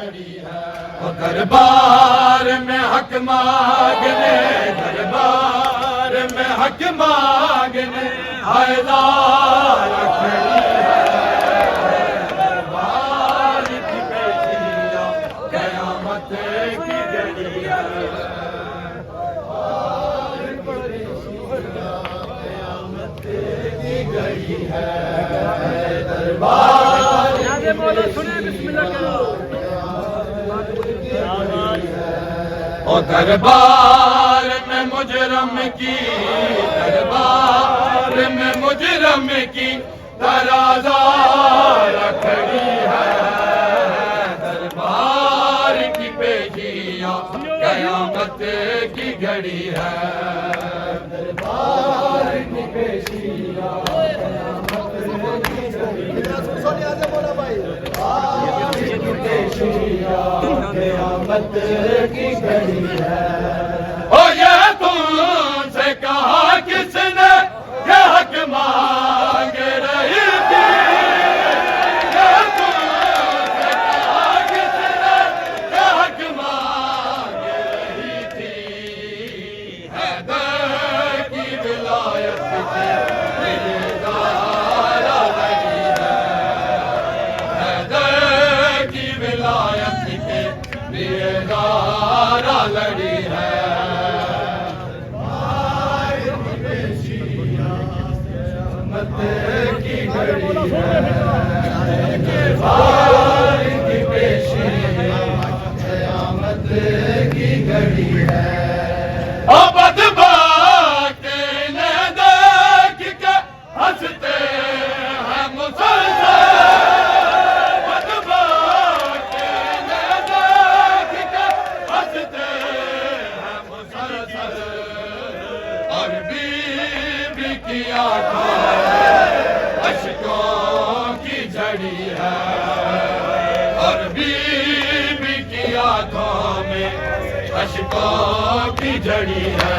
लड़ी है। वो दरबार में हक मांगने, दरबार में हक मांगने हैदार खड़ी है। दरबार की बेटियां कयामत की घड़ी है। कयामत की घड़ी है। दरबार सुने बिस्मिल्लाह करो। ओ दरबार में मुजरम की, दरबार में मुजरम की तराजा खड़ी है। दरबार की पेशियां कयामत की घड़ी है। दरबार की पेशियां कयामत की घड़ी है। कयामत की घड़ी है। ओ ये तुमसे कहा किसने ये हक मांग रही थी। ये तुमसे कहा किसने ये हक मांग रही थी। हैदर की विलायत की बेदारा लगी है। हैदर की विलायत के बेदारा लड़ी है। की घड़ी है। दरबार की पेशियां कयामत की घड़ी है। ओ बदबख्त ने देख के हंसते हैं मुसलसल। बदबख्त ने देख के हंसते हैं मुसलसल। और बीबी की आंखों अश्कों की झड़ी है। और बीबी की आंखों में अश्कों की झड़ी है।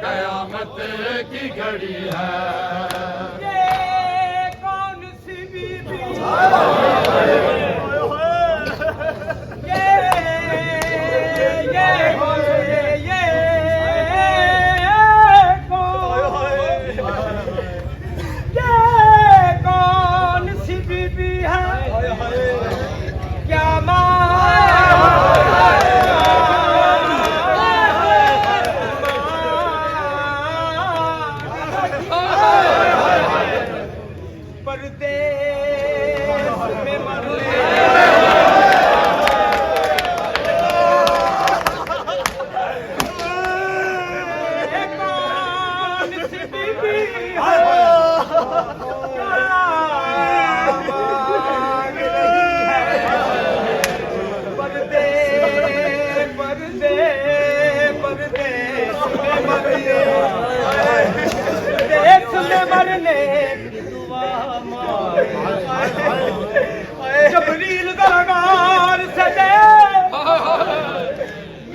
कयामत की घड़ी है। ये कौन सी बीबी कौन सी बीबी है। क्या जबरील दरबार से दे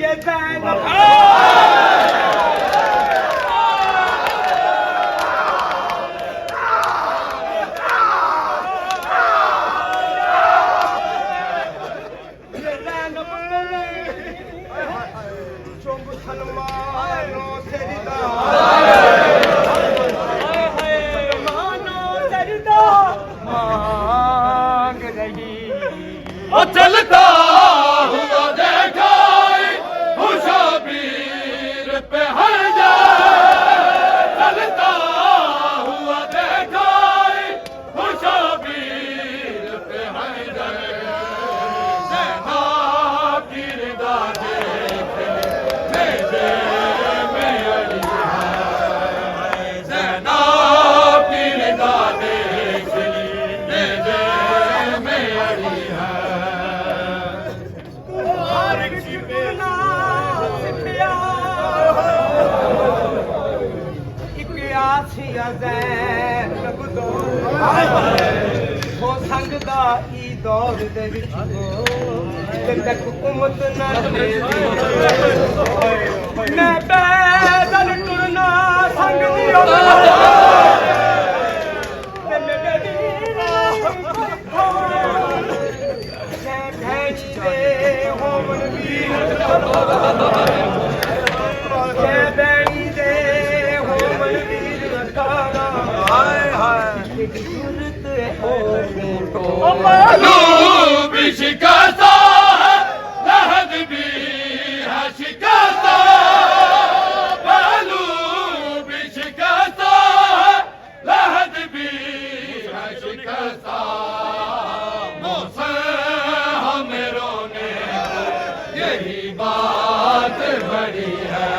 ये ज़ैनब जो मुसलमानों से रिदा मांग रही। वो चलता हुआ देखा हुशाबीर पे हर जाए। चलता हुआ देखा हुशाबीर पे हर जाए। ज़ैनब की रिदा देख मेरे में अड़ी है। ज़ैनब की रिदा देख मेरे में अड़ी है। ਜ਼ੈਨਬ ਦੋ ਹੋ ਸੰਗ ਦਾ ਈ ਦੌਰ ਦੇ ਵਿੱਚ ਤੇ ਤੱਕ ਉਮਤ ਨਾ ਮੇਰੀ ਮੈਂ ਪੈਦਲ ਟੁਰਨਾ ਸੰਗ ਦੀ ਤੇ ਮੇਰੇ ਵੀਰਾ ਜੈ ਭੈਣੀ ਦੇ ਹੋਵਨ ਵੀਰ ਜੈ ਭੈਣੀ ਦੇ ਹੋਵਨ ਵੀਰ ਅਕਾਲਾ ਹਾਏ ਹਾਏ ਇੱਕ ਸੂਰਤ ਹੋਵੇ ਟੋ قلوب شکستہ ہے لحد بھی ہے شکستہ قلوب شکستہ ہے لحد بھی ہے شکستہ موسیٰ ہمیں رونے یہی بات بڑی ہے